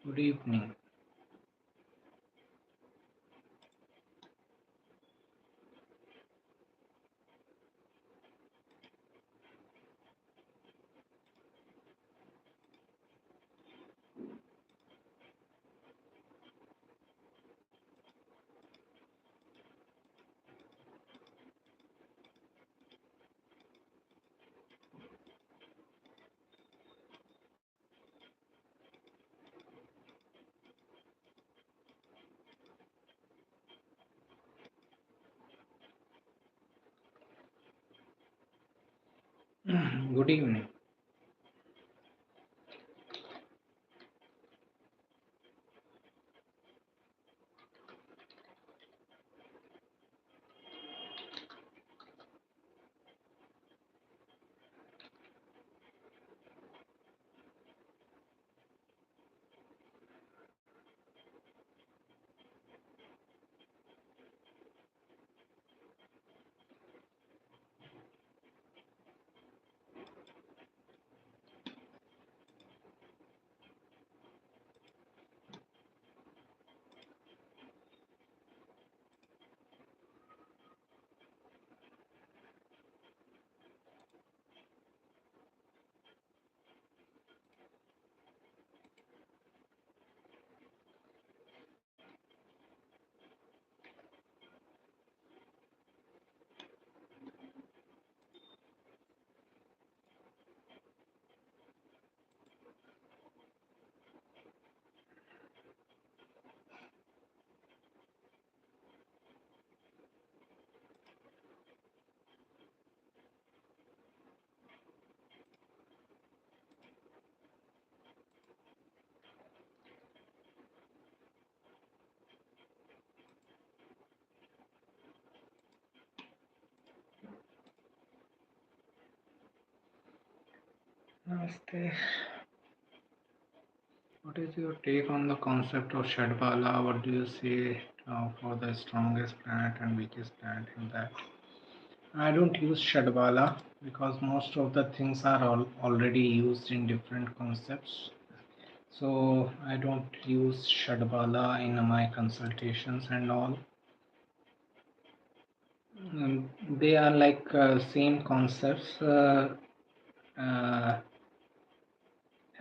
Good evening. Good evening. Namaste. What is your take on the concept of Shadbala? What do you say for the strongest planet and weakest planet in that? I don't use Shadbala because most of the things are already used in different concepts. So I don't use Shadbala in my consultations and all. They are like same concepts uh,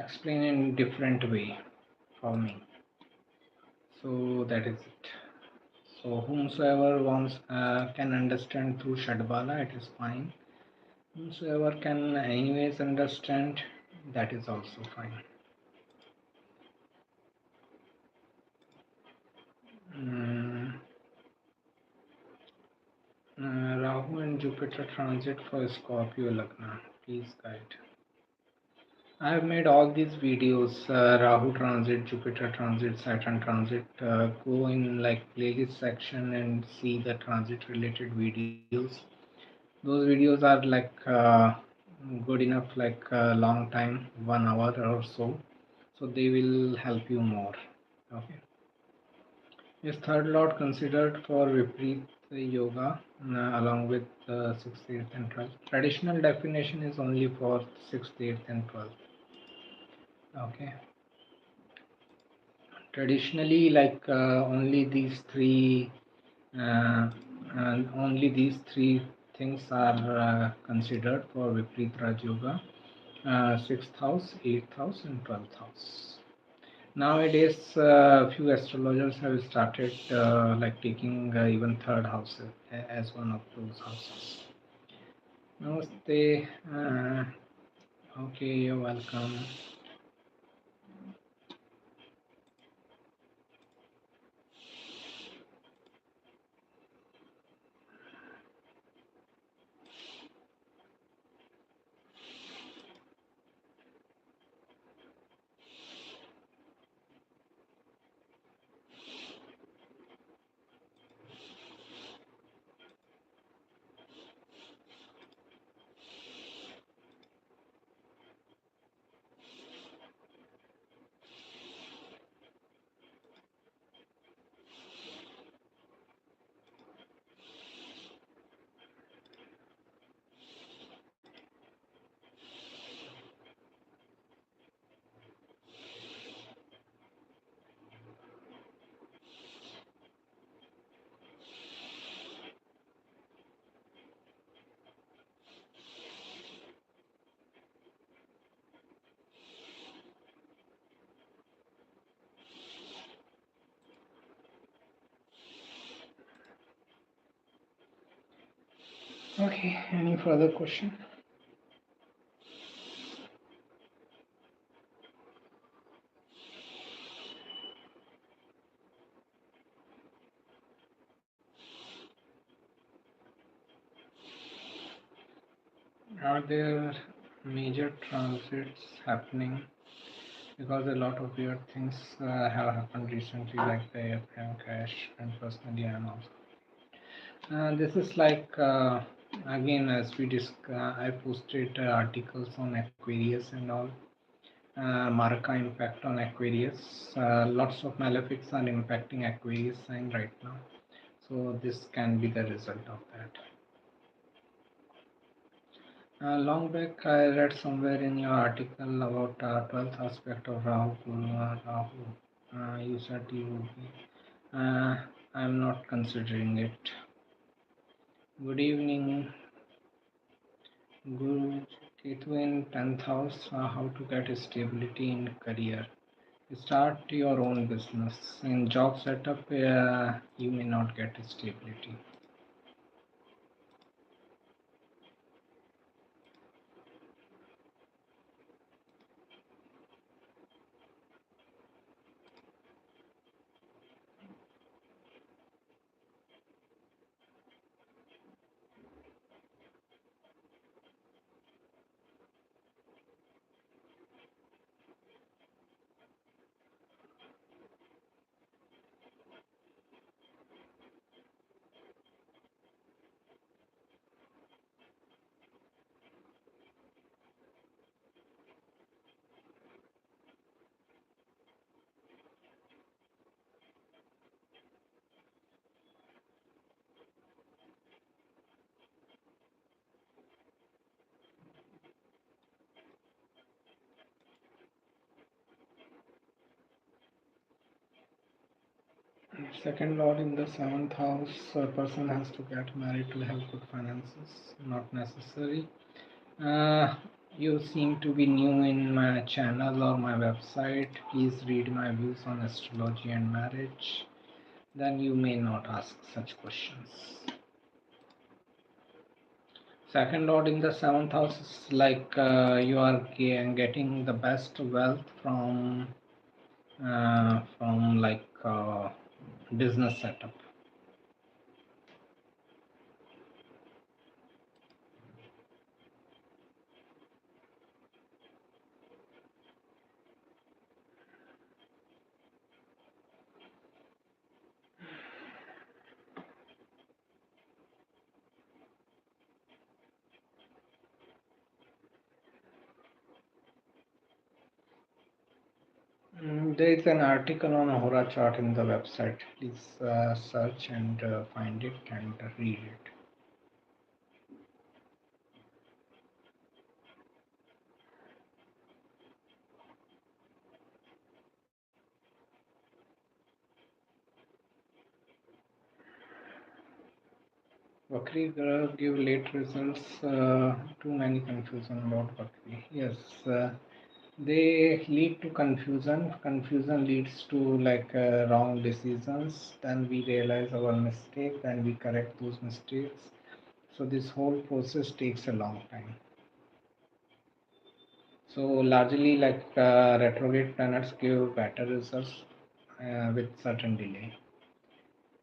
explained in different way for me. So that is it. So whomsoever wants can understand through Shadbala, it is fine. Whomsoever can anyways understand, that is also fine. Mm, Rahu and Jupiter transit for Scorpio Lagna. Please guide. I have made all these videos, Rahu transit, Jupiter transit, Saturn transit. Go in like playlist section and see the transit related videos. Those videos are like good enough, like a long time, 1 hour or so. So they will help you more. Okay. Is third lord considered for Vipreet yoga along with 6th, 8th, and 12th? Traditional definition is only for 6th, 8th, and 12th. Okay. Traditionally, like only these three things are considered for Vipreet Raj Yoga: 6th house, 8th house, and 12th house. Nowadays, few astrologers have started like taking even third house as one of those houses. Namaste. Okay, you're welcome. Okay, any further question? Are there major transits happening? Because a lot of weird things have happened recently, like the airplane crash, and personally, I'm also. This is like again, as I posted articles on Aquarius and all. Marca impact on Aquarius. Lots of malefics are impacting Aquarius sign right now, so this can be the result of that. Long back, I read somewhere in your article about 12th aspect of Rahu. Rahu. You said you would be. I'm not considering it. Good evening, Guru. Ketu in 10th house. How to get stability in career. Start your own business. In job setup, you may not get stability. Second lord in the 7th house, a person has to get married to have good finances. Not necessary. Uh, you seem to be new in my channel or my website. Please read my views on astrology and marriage. Then you may not ask such questions. Second lord in the 7th house is like you are getting the best wealth from like business setup. There is an article on Hora chart in the website. Please search and find it and read it. Vakri give late results. Too many confusion about Vakri. Yes, they lead to confusion. Confusion leads to like wrong decisions. Then we realize our mistake. Then we correct those mistakes. So this whole process takes a long time. So largely like retrograde planets give better results with certain delay.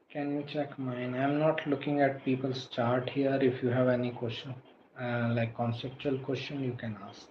Can you check mine? I'm not looking at people's chart here. If you have any question, like conceptual question, you can ask.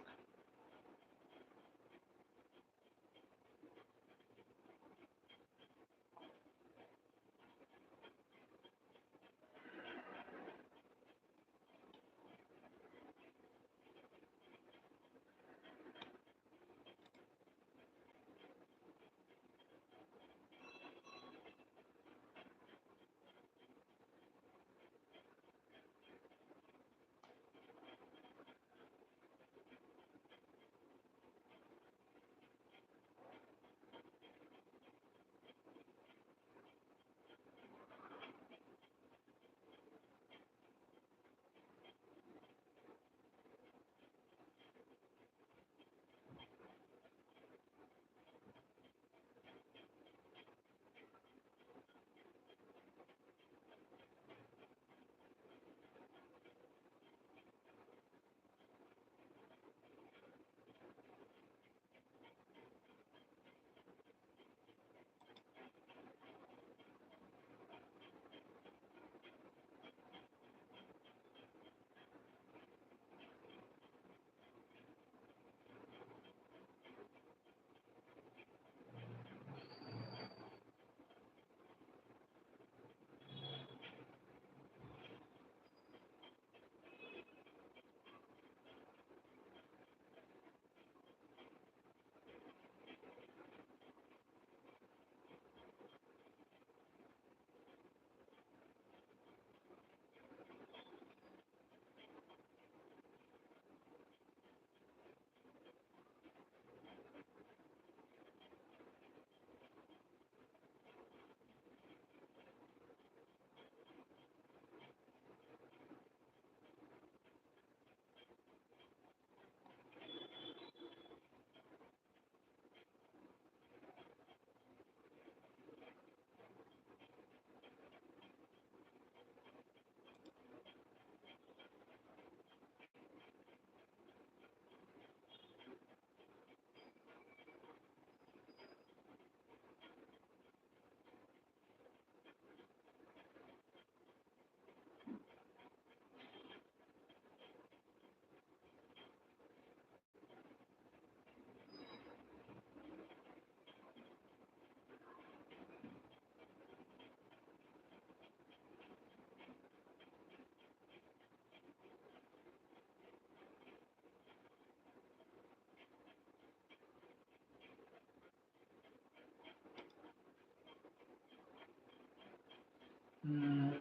Mm,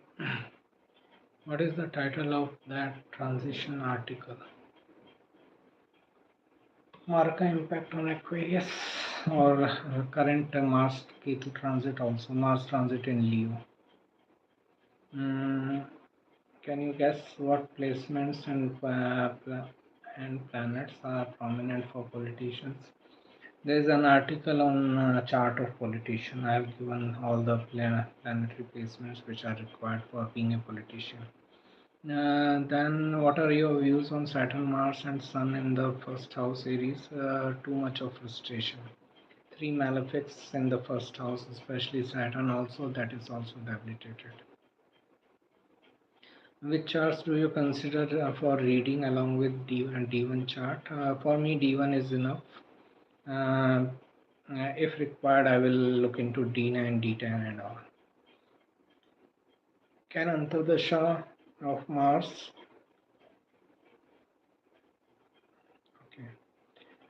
what is the title of that transition article? Marka impact on Aquarius or current Mars Ketu transit, also Mars transit in Leo. Mm, can you guess what placements and planets are prominent for politicians? There is an article on chart of politician. I have given all the planetary placements which are required for being a politician. Then, what are your views on Saturn, Mars, and Sun in the first house Aries? Too much of frustration. Three malefics in the first house, especially Saturn, also that is also debilitated. Which charts do you consider for reading along with D1 chart? For me, D1 is enough. Uh, if required, I will look into D9, D10, and all. Can Antardasha of Mars? Okay.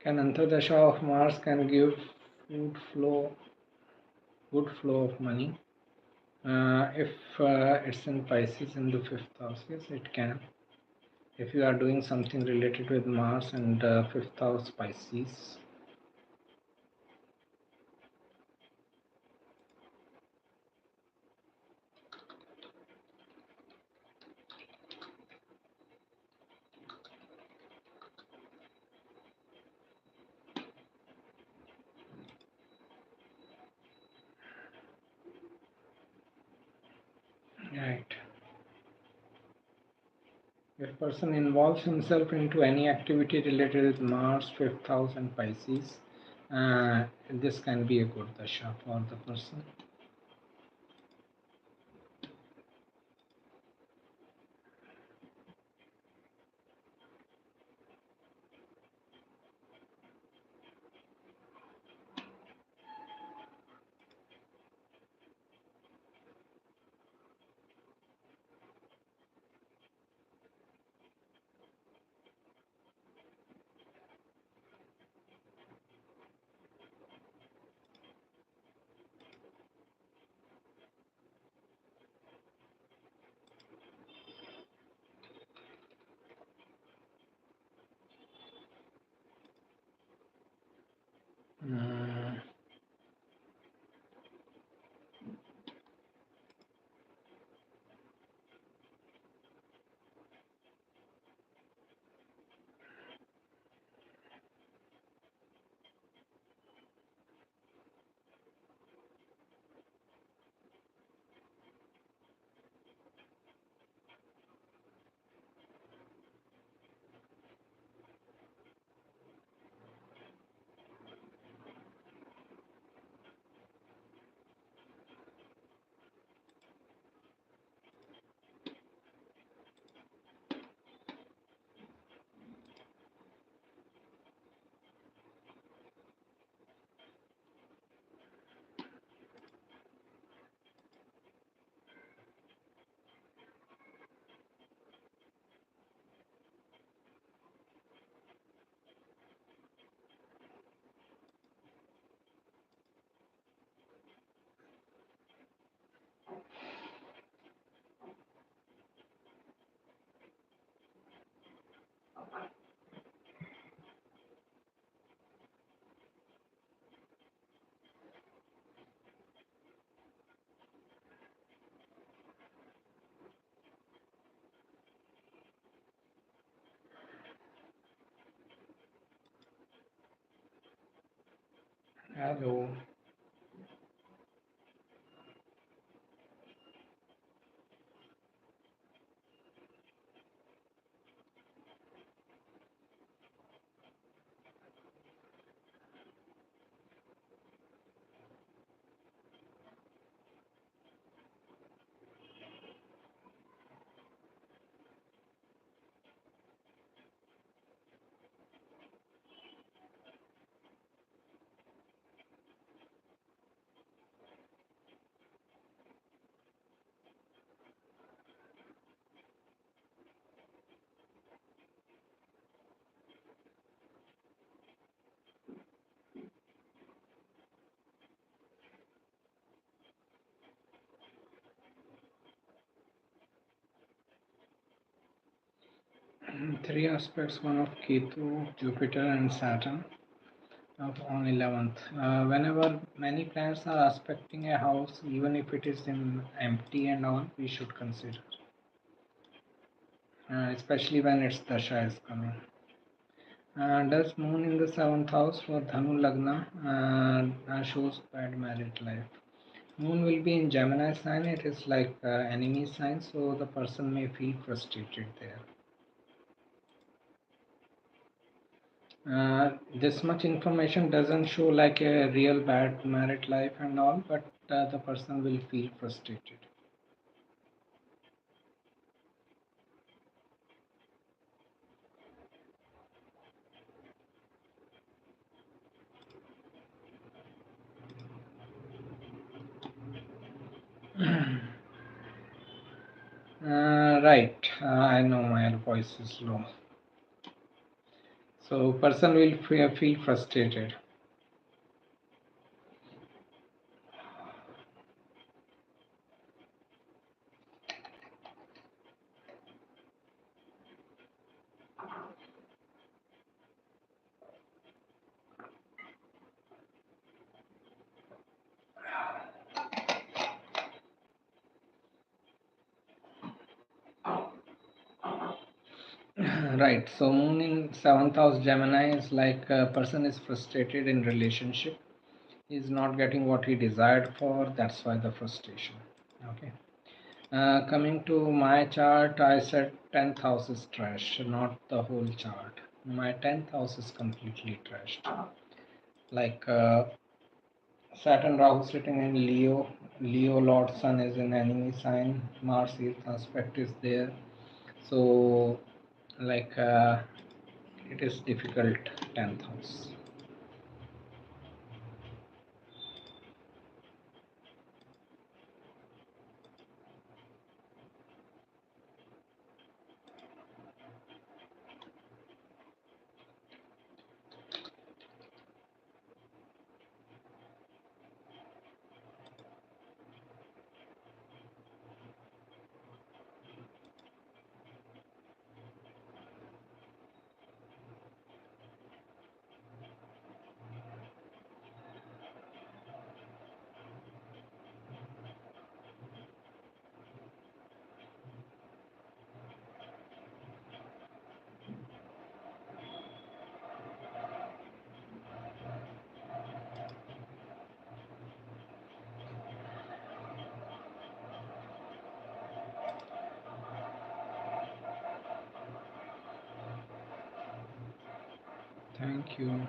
Can Antardasha of Mars can give food flow, good flow of money? If it's in Pisces in the fifth house, yes, it can. If you are doing something related with Mars and fifth house Pisces. Right. If person involves himself into any activity related with Mars, fifth house, and Pisces, this can be a good dasha for the person. Mm, hello. Three aspects, one of Ketu, Jupiter, and Saturn of on 11th. Whenever many planets are aspecting a house, even if it is in empty and all, we should consider, especially when its dasha is coming. Does moon in the seventh house for Dhanu Lagna shows bad married life. Moon will be in Gemini sign. It is like enemy sign, so the person may feel frustrated there. This much information doesn't show like a real bad married life and all, but the person will feel frustrated. Right, I know my voice is low. So person will feel frustrated. Right, so moon in seventh house Gemini is like a person is frustrated in relationship. He's not getting what he desired for. That's why the frustration. Okay. Coming to my chart, I said 10th house is trash, not the whole chart. My 10th house is completely trashed. Like Saturn Rahu sitting in Leo, Leo Lord Sun is in enemy sign, Mars aspect is there. So, like, it is difficult 10th house. Thank you.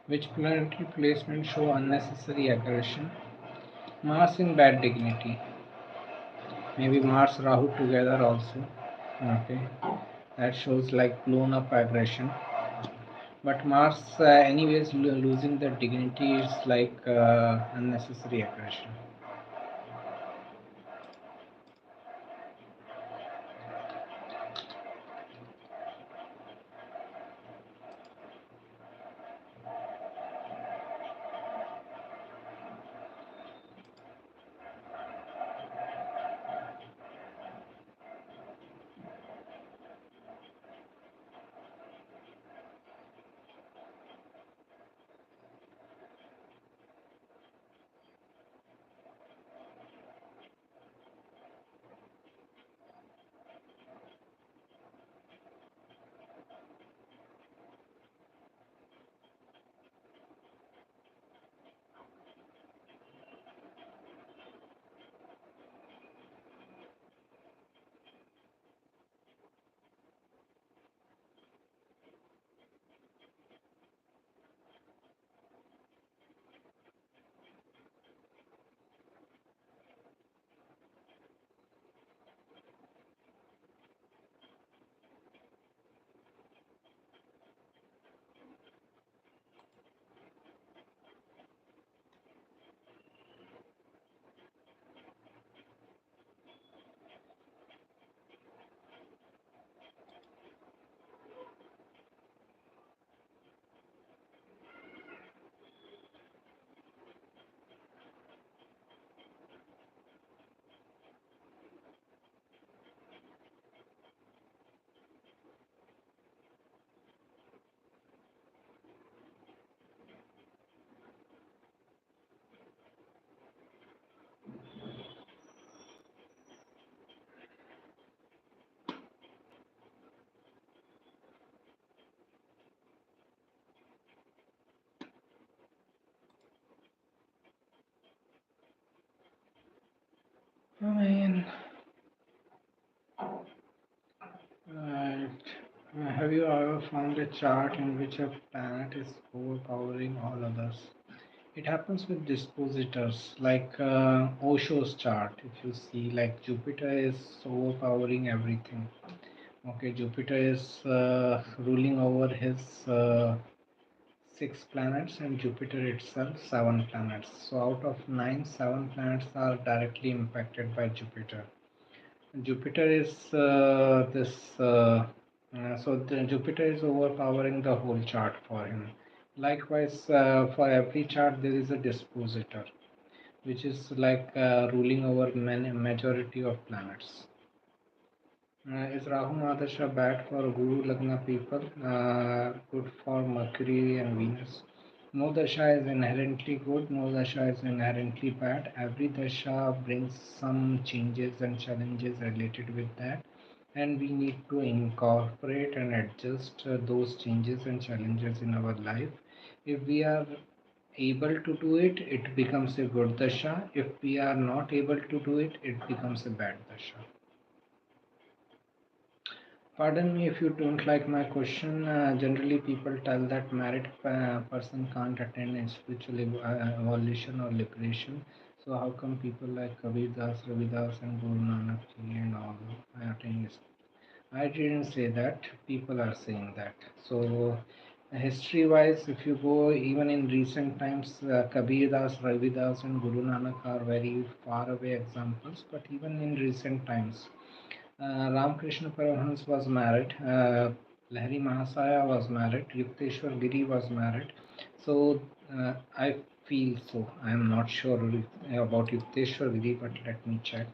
Which planetary placement show unnecessary aggression? Mars in bad dignity. Maybe Mars Rahu together also. Okay. That shows like blown up aggression. But Mars, anyways, losing the dignity is like unnecessary aggression. Have you ever found a chart in which a planet is overpowering all others? It happens with dispositors, like Osho's chart. If you see, like Jupiter is overpowering everything. Okay, Jupiter is ruling over his six planets, and Jupiter itself seven planets. So out of nine, seven planets are directly impacted by Jupiter. Jupiter is Jupiter is overpowering the whole chart for him. Likewise, for every chart there is a dispositor, which is like ruling over many majority of planets. Is Rahu Mahadasha bad for Guru Lagna people? Good for Mercury and Venus? No dasha is inherently good, no dasha is inherently bad. Every dasha brings some changes and challenges related with that, and we need to incorporate and adjust those changes and challenges in our life. If we are able to do it, it becomes a good dasha. If we are not able to do it, it becomes a bad dasha. Pardon me if you don't like my question. Generally, people tell that married person can't attain a spiritual evolution or liberation. So how come people like Kabir Das, Ravi Das, and Guru Nanak Ji and all attain this? I didn't say that. People are saying that. So history-wise, if you go even in recent times, Kabir Das, Ravi Das, and Guru Nanak are very far away examples. But even in recent times, Ramakrishna Paramhans was married. Lahiri Mahasaya was married. Yukteswar Giri was married. So I feel so. I am not sure about Yukteswar Giri, but let me check.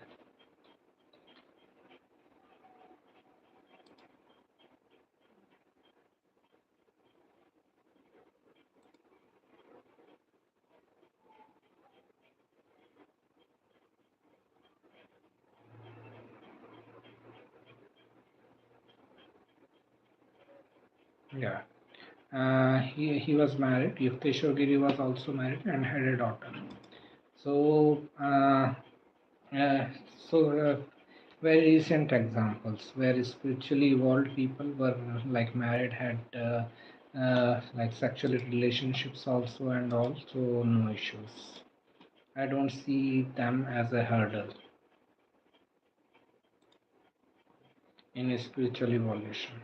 Yeah. He was married. Yukteswar Giri was also married and had a daughter. So uh, so very recent examples where spiritually evolved people were like married, had like sexual relationships also, and also no issues. I don't see them as a hurdle in a spiritual evolution.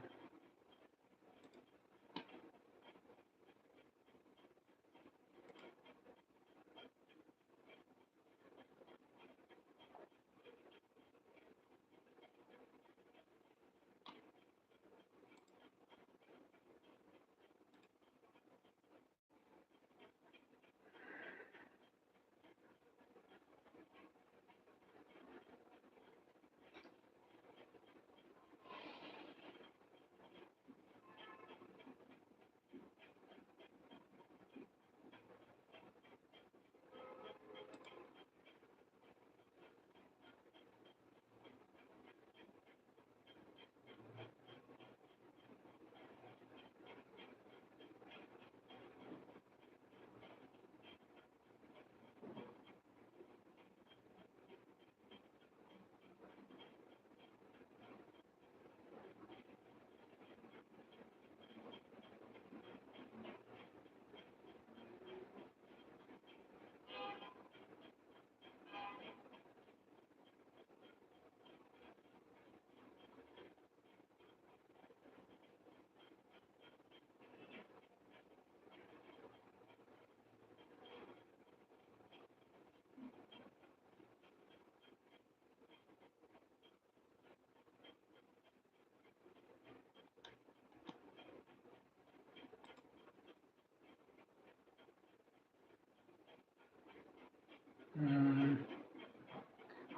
Mm,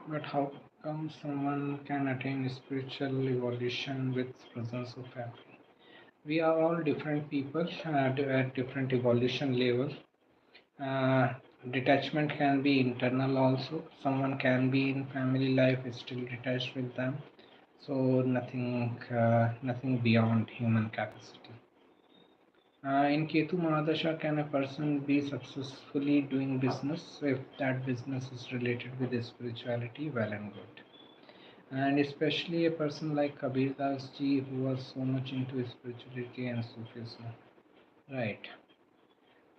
but how come someone can attain spiritual evolution with presence of family? We are all different people at different evolution level. Uh, Detachment can be internal also. Someone can be in family life is still detached with them. So nothing beyond human capacity. In Ketu Mahadasha, can a person be successfully doing business if that business is related with spirituality? Well and good. And especially a person like Kabir Das ji, who was so much into spirituality and Sufism. Right.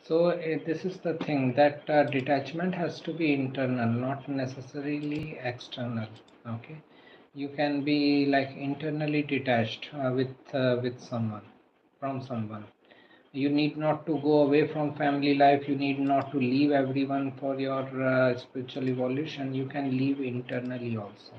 So this is the thing that detachment has to be internal, not necessarily external. Okay, you can be like internally detached with someone, from someone. You need not to go away from family life. You need not to leave everyone for your spiritual evolution. You can live internally also.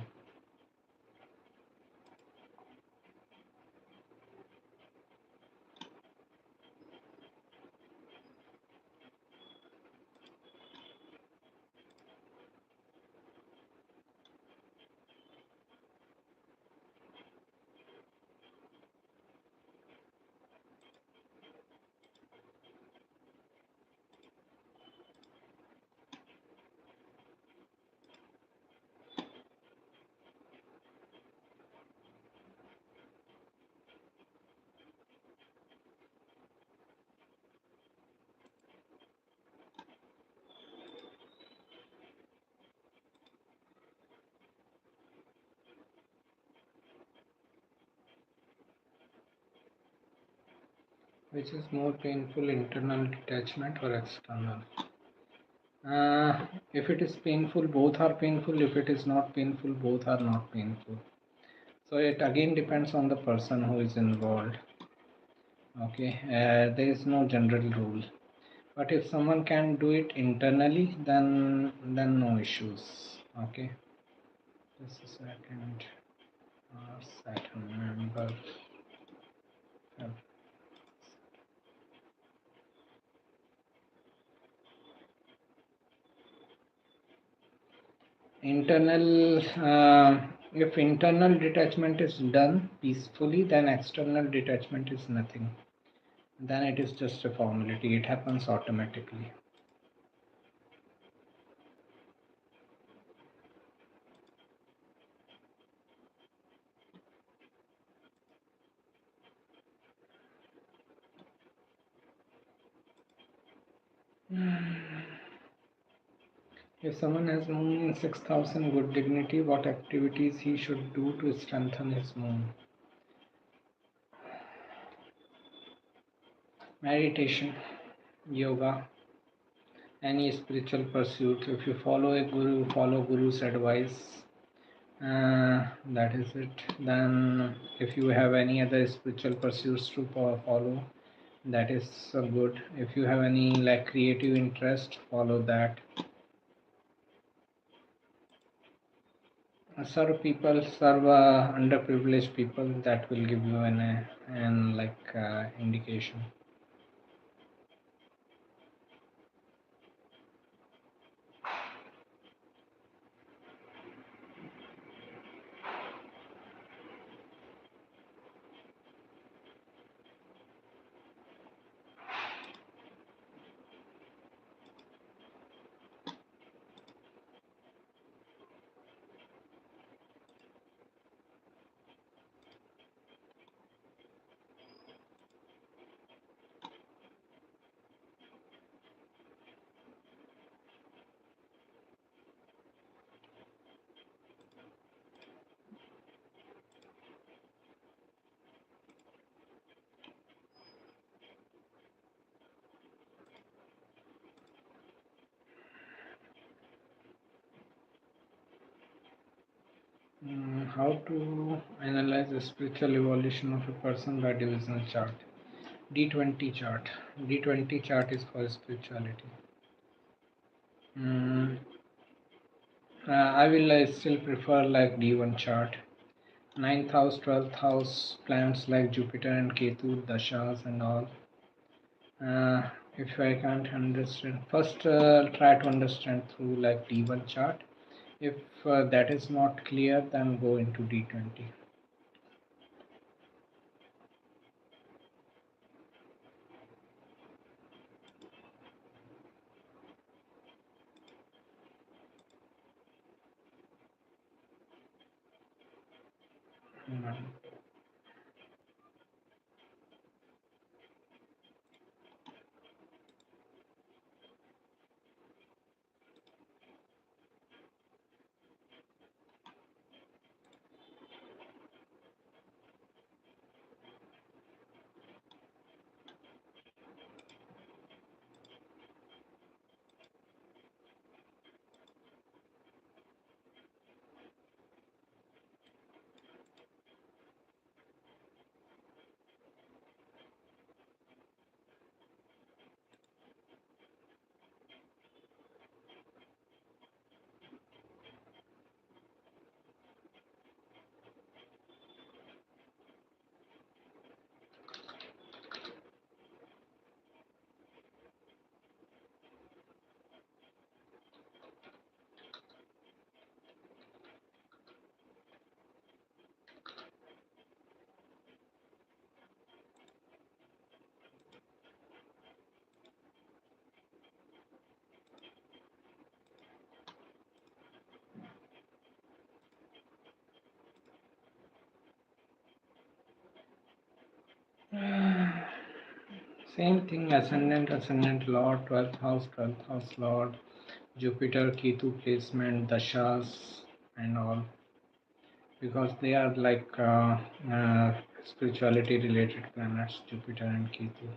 Which is more painful, internal detachment or external? If it is painful, both are painful. If it is not painful, both are not painful. So it again depends on the person who is involved. Okay, there is no general rule. But if someone can do it internally, then no issues. Okay, just a second. Saturn member. Internal, if internal detachment is done peacefully, then external detachment is nothing. Then it is just a formality. It happens automatically. If someone has moon in 6,000 good dignity, what activities he should do to strengthen his moon? Meditation, yoga, any spiritual pursuit. If you follow a guru, follow guru's advice. That is it. Then, if you have any other spiritual pursuits to follow, that is good. If you have any like creative interest, follow that. Serve people, serve underprivileged people. That will give you an like indication. How to analyze the spiritual evolution of a person by divisional chart? D20 chart. D20 chart is for spirituality. Mm, I will still prefer like D1 chart. Ninth house, 12th house, planets like Jupiter and Ketu, Dashas and all. If I can't understand, first try to understand through like D1 chart. If that is not clear, then go into D20. Mm. Same thing, ascendant Lord, 12th house Lord, Jupiter, Ketu placement, Dashas, and all, because they are like spirituality related planets, Jupiter and Ketu.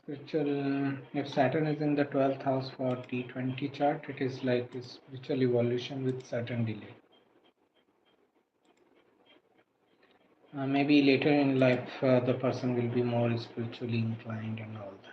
Spiritual, if Saturn is in the 12th house for T20 chart, it is like a spiritual evolution with certain delay. Maybe later in life, the person will be more spiritually inclined and all that.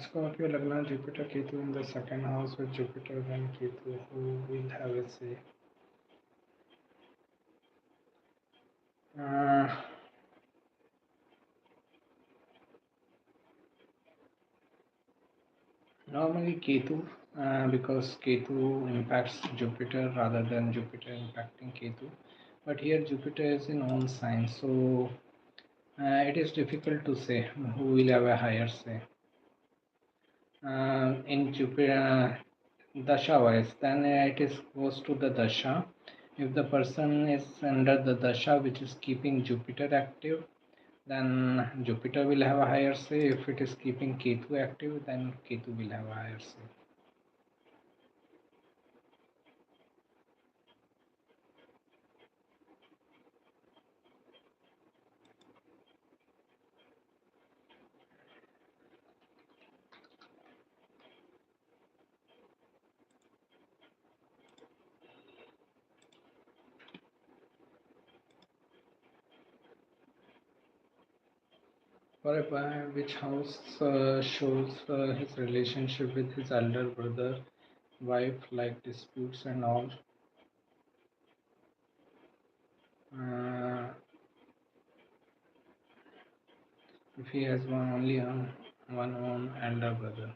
Scorpio Lagna, Jupiter Ketu in the second house with Jupiter and Ketu, who will have a say. Uh, Normally Ketu, because Ketu impacts Jupiter rather than Jupiter impacting Ketu. But here Jupiter is in own sign, so it is difficult to say who will have a higher say. In Jupiter Dasha wise, then it is goes to the Dasha. If the person is under the Dasha which is keeping Jupiter active, then Jupiter will have a higher say. If it is keeping Ketu active, then Ketu will have a higher say. For a boy, which house shows his relationship with his elder brother, wife, like disputes and all. Uh, if he has one own elder brother.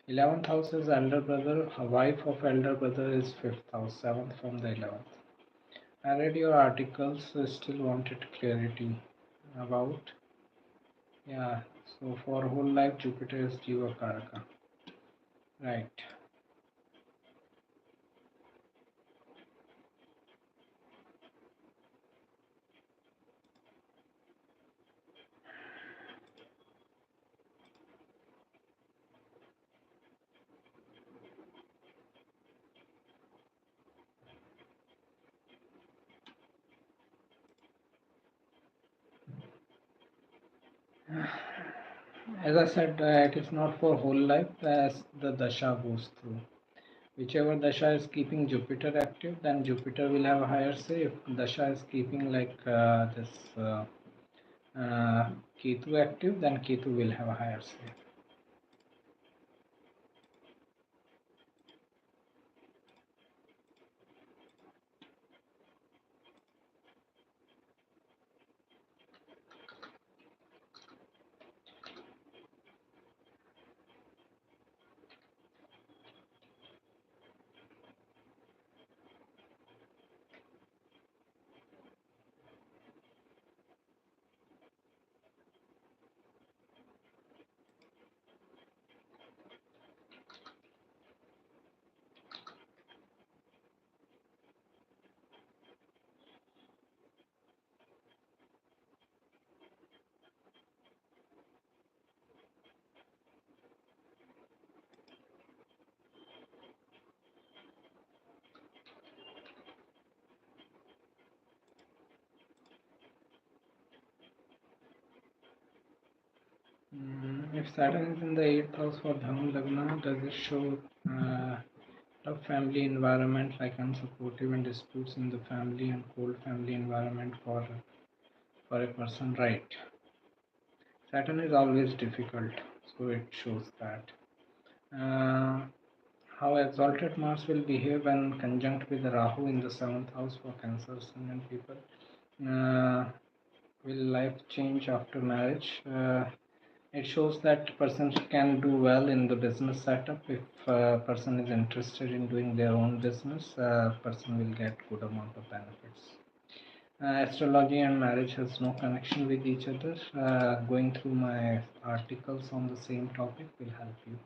11th house is elder brother, a wife of elder brother is 5th house, 7th from the 11th. I read your articles, still wanted clarity about. Yeah, so for whole life, Jupiter is Jiva Karaka. Right. As I said, it is not for whole life as the dasha goes through. Whichever dasha is keeping Jupiter active, then Jupiter will have a higher say. If dasha is keeping like this Ketu active, then Ketu will have a higher say. If Saturn is in the 8th house for Dhanur Lagna, does it show tough family environment like unsupportive and disputes in the family and cold family environment for a person? Right. Saturn is always difficult, so it shows that. Uh, how exalted Mars will behave when conjunct with Rahu in the 7th house for Cancer ascendant people. Uh, will life change after marriage? It shows that person can do well in the business setup. If a person is interested in doing their own business, person will get good amount of benefits. Astrology and marriage has no connection with each other. Going through my articles on the same topic will help you.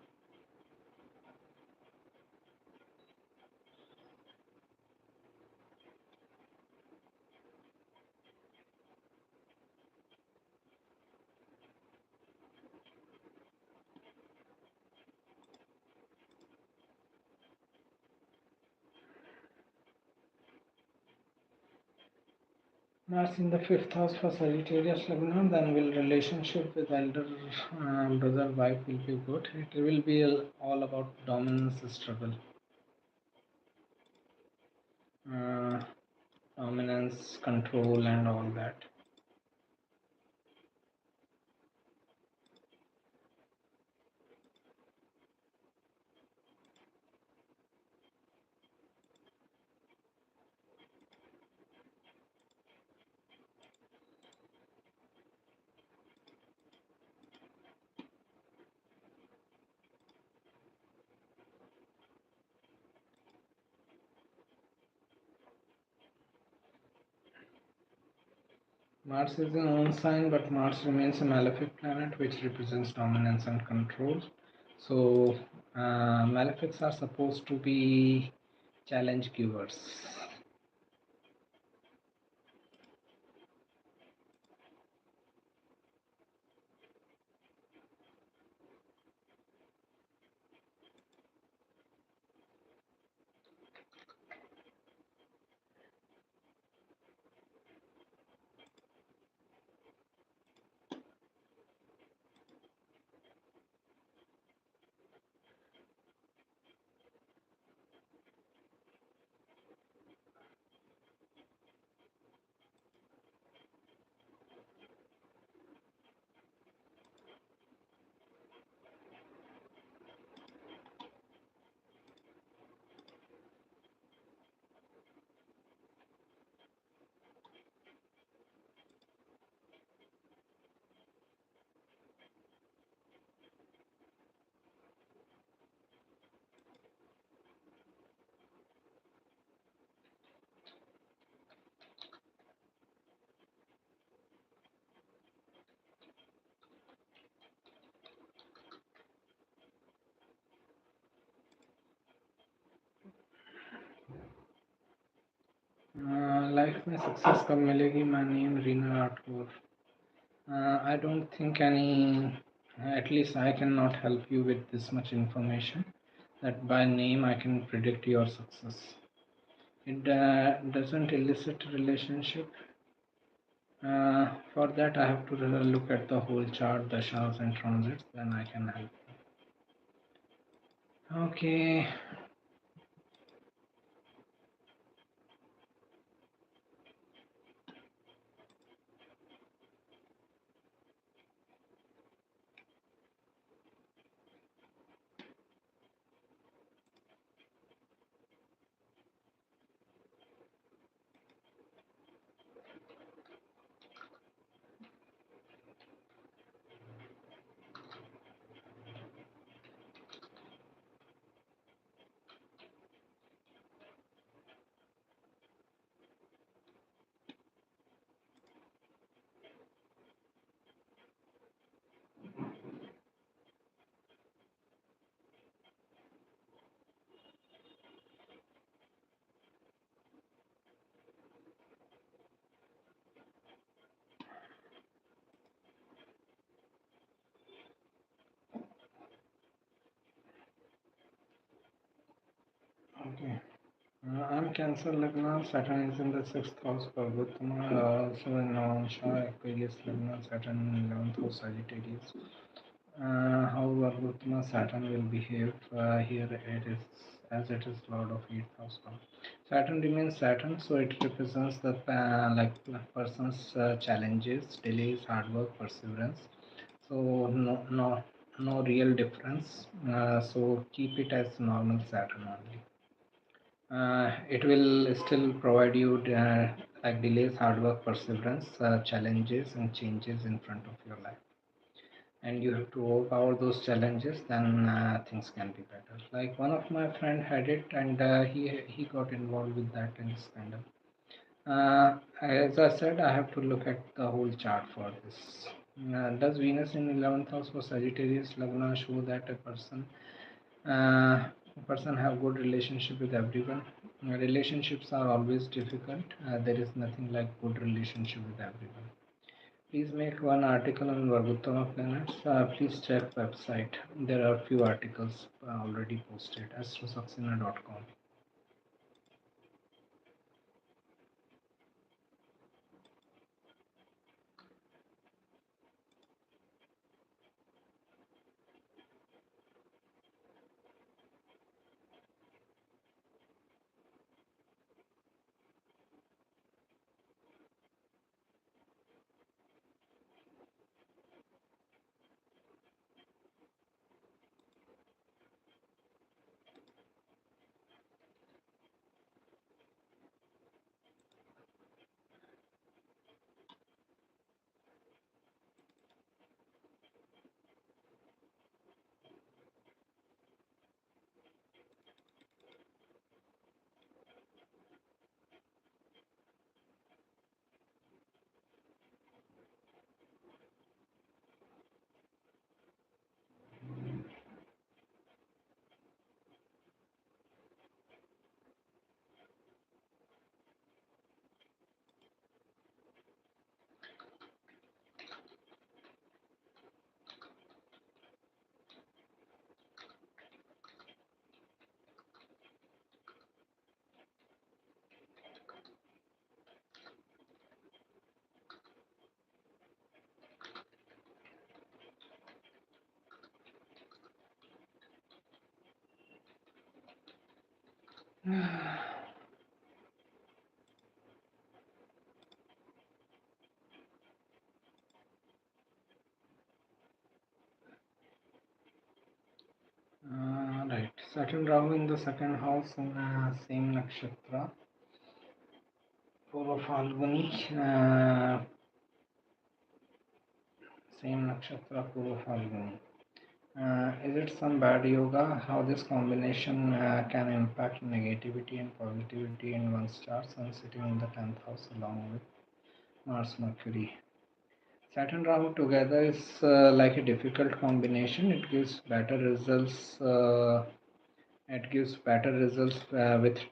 Mars in the 5th house for Sagittarius Lagna, then will relationship with elder brother wife will be good. It will be all about dominance struggle. Uh, Dominance, control, and all that. Mars is an own sign, but Mars remains a malefic planet which represents dominance and control. So, malefics are supposed to be challenge givers. Life में success कब मिलेगी? My name Reena Rathore. I don't think any, at least I cannot help you with this much information that by name I can predict your success. It doesn't elicit relationship. For that, I have to look at the whole chart, the dashas and transits, then I can help. Okay. Okay. I'm Cancer Lagna, Saturn is in the 6th house for Gautama, so in Navansha, Aquarius Lagna, Saturn in 11th house Sagittarius. How Gautama Saturn will behave here it is as it is Lord of 8th house. Saturn remains Saturn, so it represents the like person's challenges, delays, hard work, perseverance. So no real difference. So keep it as normal Saturn only. It will still provide you like delays, hard work, perseverance, challenges, and changes in front of your life. And you have to overpower those challenges. Then things can be better. Like one of my friend had it, and he got involved with that and scandal. As I said, I have to look at the whole chart for this. Does Venus in 11th house for Sagittarius Lagna show that a person have good relationship with everyone? Relationships are always difficult. There is nothing like good relationship with everyone. Please make one article on Varguttama planets. Please check website. There are few articles already posted. astrosaxena.com. Right. Saturn Rahu in the second house in same nakshatra. Purva Falguni. Same nakshatra Purva Falguni. Is it some bad yoga? How this combination can impact negativity and positivity in one's chart? Sun sitting in the 10th house along with Mars Mercury. Saturn Rahu together is like a difficult combination. It gives better results with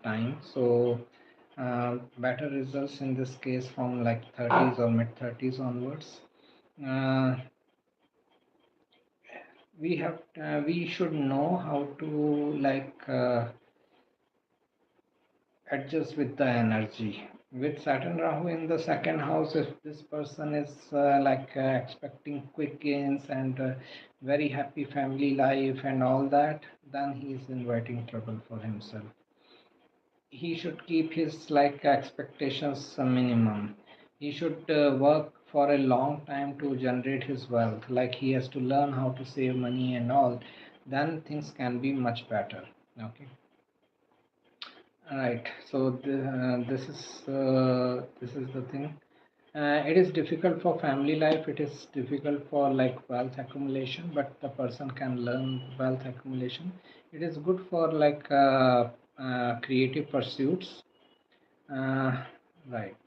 time. So better results in this case from like 30s or mid 30s onwards. Uh, we should know how to like adjust with the energy. With Saturn Rahu in the second house, if this person is expecting quick gains and very happy family life and all that, then he is inviting trouble for himself. He should keep his expectations a minimum. He should work for a long time to generate his wealth. Like he has to learn how to save money and all. Then things can be much better. Okay. Right. So this is the thing. It is difficult for family life. It is difficult for wealth accumulation, but the person can learn wealth accumulation. It is good for creative pursuits. Uh, right.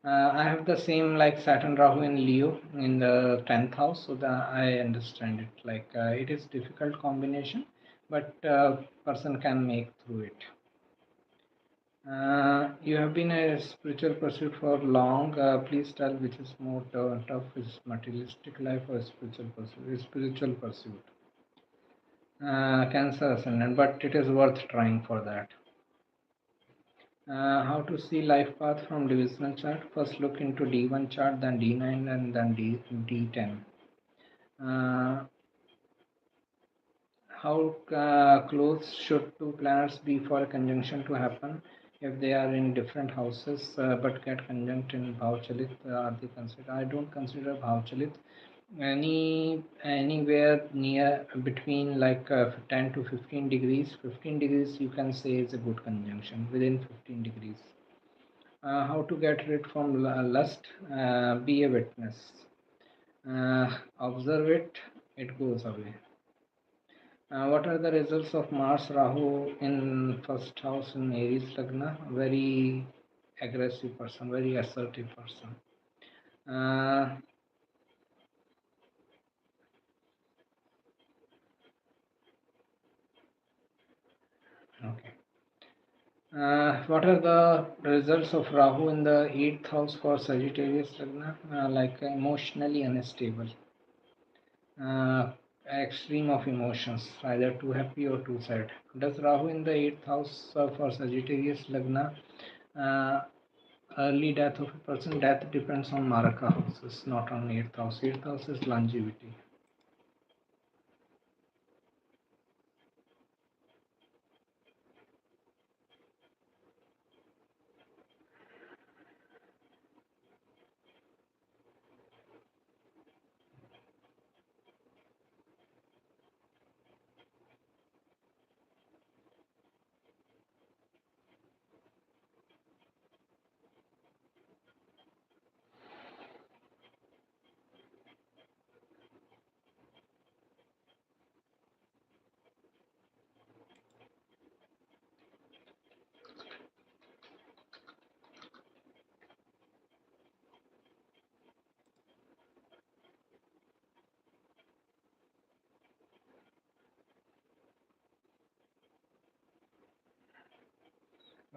I have the same like Saturn Rahu in Leo in the 10th house, so that I understand it. It is difficult combination, but person can make through it. You have been a spiritual pursuit for long. Please tell which is more tough: is materialistic life or spiritual pursuit? Spiritual pursuit. Cancer ascendant, but it is worth trying for that. How to see life path from divisional chart? First look into D1 chart, then D9, and then D10. Uh, how close should two planets be for a conjunction to happen? If they are in different houses but get conjunct in Bhavchalit, are they considered? I don't consider Bhavchalit anywhere near between 10 to 15 degrees. 15 degrees you can say is a good conjunction within 15 degrees. How to get rid from lust? Be a witness. Observe it, it goes away. What are the results of Mars Rahu in first house in Aries Lagna? Very aggressive person, very assertive person. Uh, okay. What are the results of Rahu in the 8th house for Sagittarius Lagna? Emotionally unstable. Uh, Extreme of emotions, either too happy or too sad. Does Rahu in the 8th house for Sagittarius Lagna uh, early death of a person? Death depends on Maraka houses, not on 8th house. 8th house is longevity.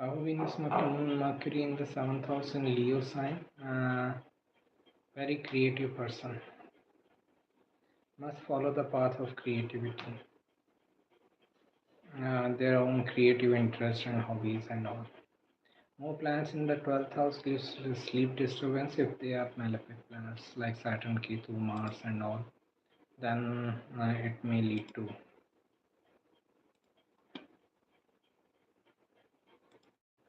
Rahu Venus Mercury in the 7th house in Leo sign. Very creative person. Must follow the path of creativity. Their own creative interests and hobbies and all. More planets in the 12th house gives sleep disturbance if they are malefic planets like Saturn, Ketu, Mars, and all. Then it may lead to.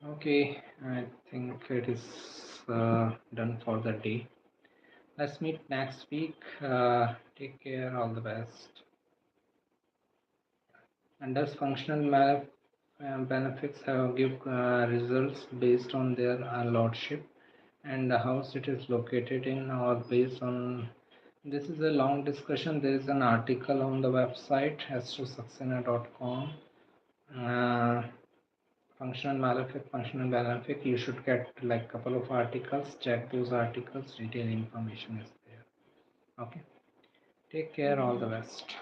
Okay, I think it is done for the day. Let's meet next week. Take care, all the best. And does functional benefits give results based on their lordship and the house it is located in, or based on. This is a long discussion. There is an article on the website astrosaxena.com. uh, Functional malefic, functional malefic, you should get like couple of articles, check those articles, detailed information is there. Okay, take care, all the best.